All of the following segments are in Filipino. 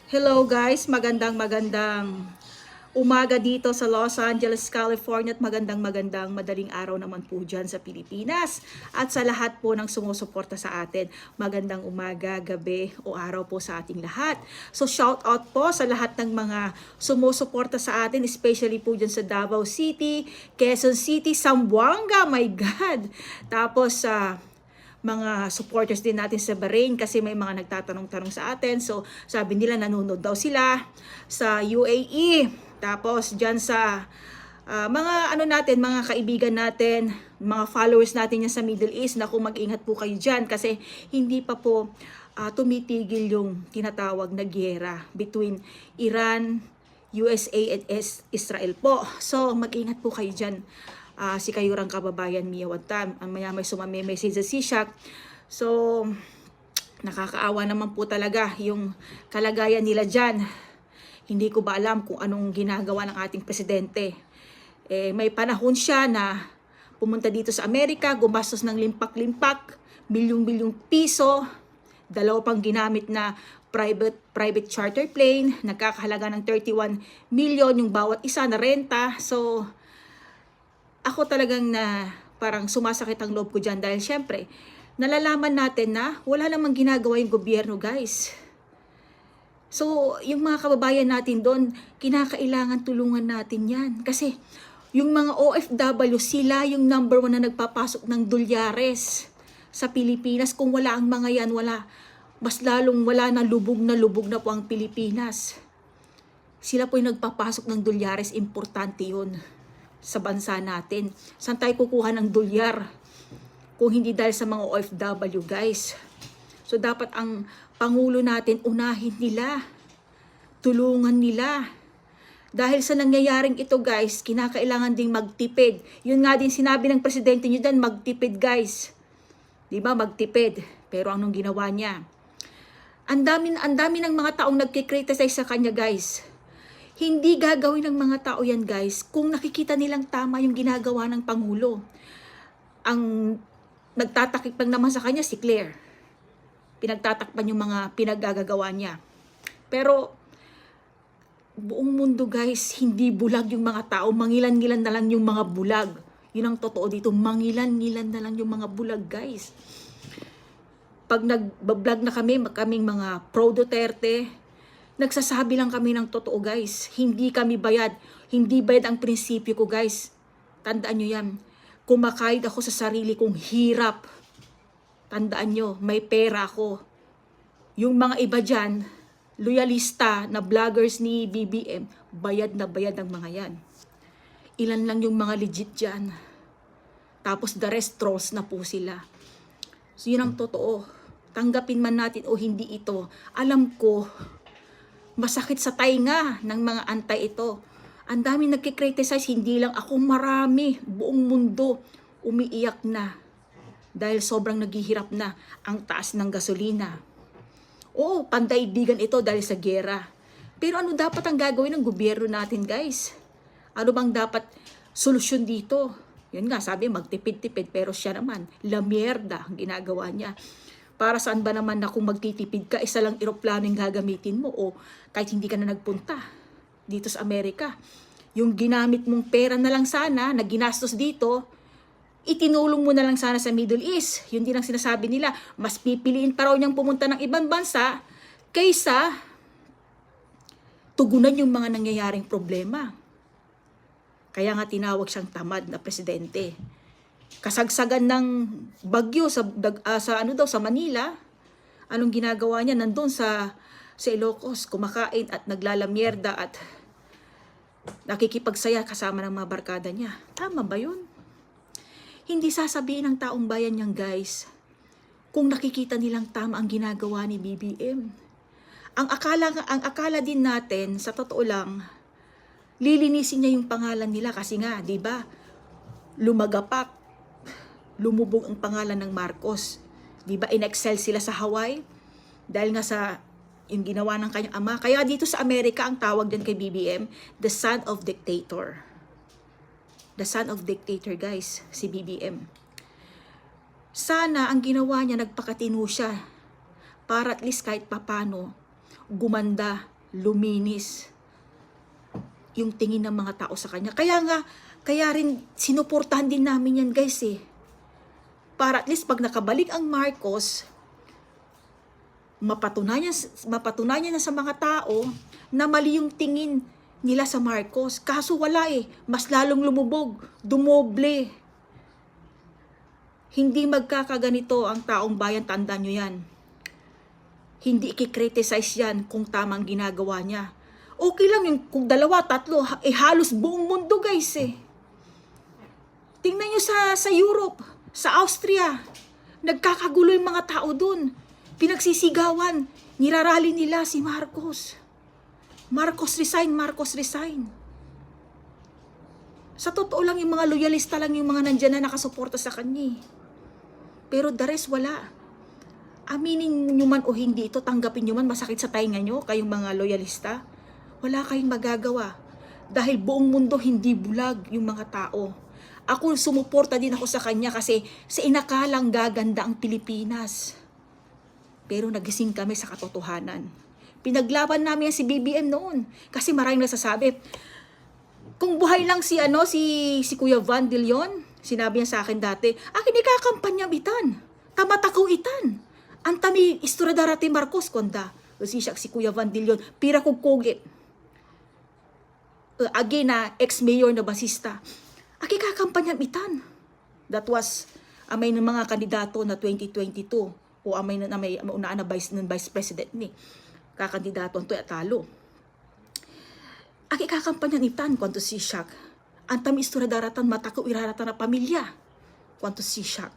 Hello guys, magandang umaga dito sa Los Angeles, California at magandang madaling araw naman po dyan sa Pilipinas at sa lahat po ng sumusuporta sa atin. Magandang umaga, gabi o araw po sa ating lahat. So shout out po sa lahat ng mga sumusuporta sa atin, especially po dyan sa Davao City, Quezon City, Zamboanga, my God! Tapos sa mga supporters din natin sa Bahrain kasi may mga nagtatanong-tanong sa atin. So, sabi nila nanonood daw sila sa UAE. Tapos, dyan sa mga natin, mga kaibigan natin, mga followers natin yan sa Middle East, naku, mag-ingat po kayo dyan kasi hindi pa po tumitigil yung tinatawag na giyera between Iran, USA at Israel po. So, mag-ingat po kayo dyan. Si kayurang kababayan Mia Watan, ang may sumame-message sa Sishak. So, nakakaawa naman po talaga yung kalagayan nila dyan. Hindi ko ba alam kung anong ginagawa ng ating presidente. May panahon siya na pumunta dito sa Amerika, gumastos ng limpak-limpak, bilyong-bilyong piso, dalawa pang ginamit na private charter plane, nagkakahalaga ng 31 million yung bawat isa na renta. So, ako talagang parang sumasakit ang loob ko dyan dahil syempre, nalalaman natin na wala namang ginagawa yung gobyerno, guys. So, yung mga kababayan natin doon, kinakailangan tulungan natin yan. Kasi, yung mga OFW, sila yung number 1 na nagpapasok ng dolyares sa Pilipinas. Kung wala ang mga yan, mas lalong wala na lubog na po ang Pilipinas. Sila po yung nagpapasok ng dolyares, importante yun sa bansa natin. Saan tayo kukuha ng dolyar kung hindi dahil sa mga OFW, guys? So dapat ang Pangulo natin, unahin nila, tulungan nila. Dahil sa nangyayaring ito, guys, kinakailangan ding magtipid. Yun nga din sinabi ng presidente nyo dyan, magtipid, guys. Diba, magtipid. Pero anong ginawa niya? Ang dami ng mga taong nagkikriticize sa kanya, guys. Hindi gagawin ng mga tao yan, guys, kung nakikita nilang tama yung ginagawa ng Pangulo. Ang nagtatakip lang naman sa kanya si Claire. Pinagtatakpan yung mga pinaggagawa niya. Pero buong mundo, guys, hindi bulag yung mga tao. Mangilan-ngilan na lang yung mga bulag. Yun ang totoo dito. Mangilan-ngilan na lang yung mga bulag, guys. Pag nag-vlog na kaming mga pro-Duterte, nagsasabi lang kami ng totoo, guys. Hindi kami bayad. Hindi bayad ang prinsipyo ko, guys. Tandaan nyo yan. Kumakayod ako sa sarili kong hirap. Tandaan nyo, may pera ako. Yung mga iba dyan, loyalista na vloggers ni BBM, bayad na bayad ang mga yan. Ilan lang yung mga legit dyan. Tapos the rest trolls na po sila. So yun ang totoo. Tanggapin man natin o hindi ito, alam ko, masakit sa tainga ng mga antay ito. Ang dami nagkikriticize, hindi lang ako, marami. Buong mundo umiiyak na. Dahil sobrang naghihirap na ang taas ng gasolina. Oo, pandaigdigan ito dahil sa giyera. Pero ano dapat ang gagawin ng gobyerno natin, guys? Ano bang dapat solusyon dito? Yan nga, sabi magtipid-tipid, pero siya naman, la mierda ang ginagawa niya. Para saan ba naman na kung magtitipid ka, isa lang eroplano yung gagamitin mo o kahit hindi ka na nagpunta dito sa Amerika. Yung ginamit mong pera na lang sana, na ginastos dito, itinulong mo na lang sana sa Middle East. Yun din ang sinasabi nila. Mas pipiliin pa raw niyang pumunta ng ibang bansa kaysa tugunan yung mga nangyayaring problema. Kaya nga tinawag siyang tamad na presidente. Kasagsagan ng bagyo sa Manila, anong ginagawa niya? Nandun sa Ilocos, kumakain at naglalamierda at nakikipagsaya kasama ng mga barkada niya. Tama ba yun? Hindi sasabihin ng taong bayan niyang, guys, kung nakikita nilang tama ang ginagawa ni BBM. Ang akala din natin, sa totoo lang, lilinisin niya yung pangalan nila kasi nga, di ba? Lumagapak, lumubog ang pangalan ng Marcos. Di ba in-excel sila sa Hawaii? Dahil nga sa yung ginawa ng kanyang ama. Kaya dito sa Amerika, ang tawag din kay BBM, the son of dictator. The son of dictator, guys, si BBM. Sana ang ginawa niya, nagpakatino siya para at least kahit papano gumanda luminis yung tingin ng mga tao sa kanya. Kaya rin sinuportahan din namin yan guys eh. Para at least pag nakabalik ang Marcos, mapatunayan na sa mga tao na mali yung tingin nila sa Marcos. Kaso wala eh. Mas lalong lumubog, dumoble. Hindi magkakaganito ang taong bayan, tandaan nyo yan. Hindi i-criticize yan kung tamang ginagawa niya. Okay lang yung kung 2, 3, halos buong mundo guys eh. Tingnan nyo sa Europe, sa Austria, nagkakagulo yung mga tao dun. Pinagsisigawan, nirarally nila si Marcos. Marcos resign, Marcos resign. Sa totoo lang yung mga loyalista lang yung mga nandyan na nakasuporta sa kanya. Pero the rest wala. Aminin nyo man o hindi ito, tanggapin nyo man, masakit sa tainga nyo, kayong mga loyalista. Wala kayong magagawa. Dahil buong mundo hindi bulag yung mga tao. Ako sumuporta din ako sa kanya kasi sa inakalang gaganda ang Pilipinas. Pero nagising kami sa katotohanan. Pinaglaban namin si BBM noon. Kasi maraming nagsasabi, kung buhay lang si Kuya Van de Leon, sinabi niya sa akin dati, akin ikakampanya bitan. Tamatakaw itan. Antami istoradarati Marcos konda. Si Kuya Van de Leon, pira kong kugit. Again na ex-mayor na basista. Aki kakampanya bitan. That was amay ng mga kandidato na 2022 o amay na may unaan na vice president ni. Kakandidato ang talo. Aki kakampanya bitan kwanto si Shak. Antami istoradaratan matakaw iraratan na pamilya. Kwanto si Shak.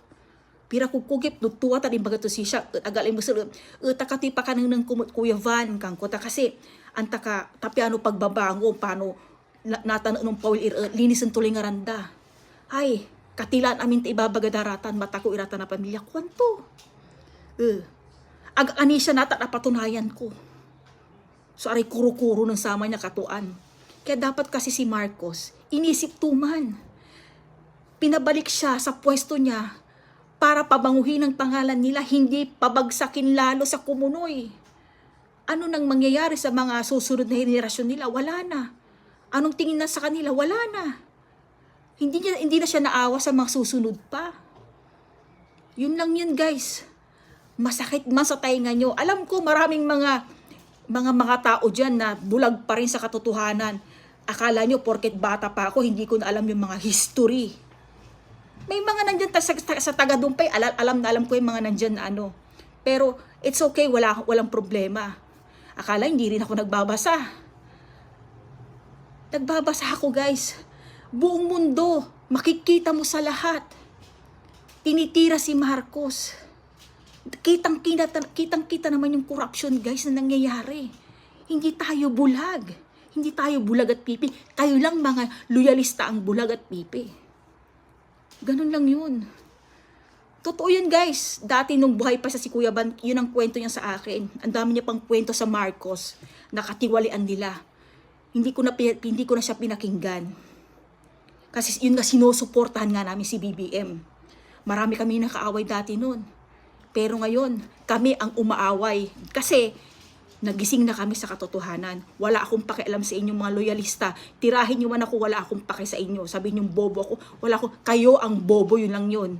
Pira kukugip tuwa ta din bagato si Shak. Agalay mo sa takati pa kanang ng Kuya Van kang kota kasi antaka tapiano pagbabango paano natanong ng Paul linis ng tuloy nga randa. Ay, katilan amin ta ibabagadaratan matako iratan na pamilya. Kwanto? Ani siya nata napatunayan ko. So aray kuro-kuro ng sama niya katuan. Kaya dapat kasi si Marcos, inisip tuman. Pinabalik siya sa pwesto niya para pabanguhin ang pangalan nila, hindi pabagsakin lalo sa kumunoy. Ano nang mangyayari sa mga susunod na henerasyon nila? Wala na. Anong tingin na sa kanila? Wala na. Hindi na siya naawa sa mga susunod pa. Yun lang yun guys. Masakit man sa tainga nyo. Alam ko maraming mga tao dyan na bulag pa rin sa katotohanan. Akala nyo porket bata pa ako, hindi ko na alam yung mga history. May mga nandyan sa taga-dumpay, alam ko yung mga nandyan na ano. Pero it's okay, walang problema. Akala hindi rin ako nagbabasa. Nagbabasa ako guys. Buong mundo, makikita mo sa lahat. Tinitira si Marcos. Kitang-kita naman yung corruption guys na nangyayari. Hindi tayo bulag. Hindi tayo bulag at pipi. Kayo lang mga loyalista ang bulag at pipi. Ganun lang yun. Totoo yun guys. Dati nung buhay pa sa si Kuya Van, yun ang kwento niya sa akin. Ang dami niya pang kwento sa Marcos. Nakatiwalian nila. Hindi ko na siya pinakinggan. Kasi yun nga sinusuportahan nga namin si BBM. Marami kami nakaaway dati noon. Pero ngayon, kami ang umaaway. Kasi nagising na kami sa katotohanan. Wala akong pakialam sa inyong mga loyalista. Tirahin nyo man ako, wala akong paki sa inyo. Sabihin nyo bobo ako, kayo ang bobo, yun lang yun.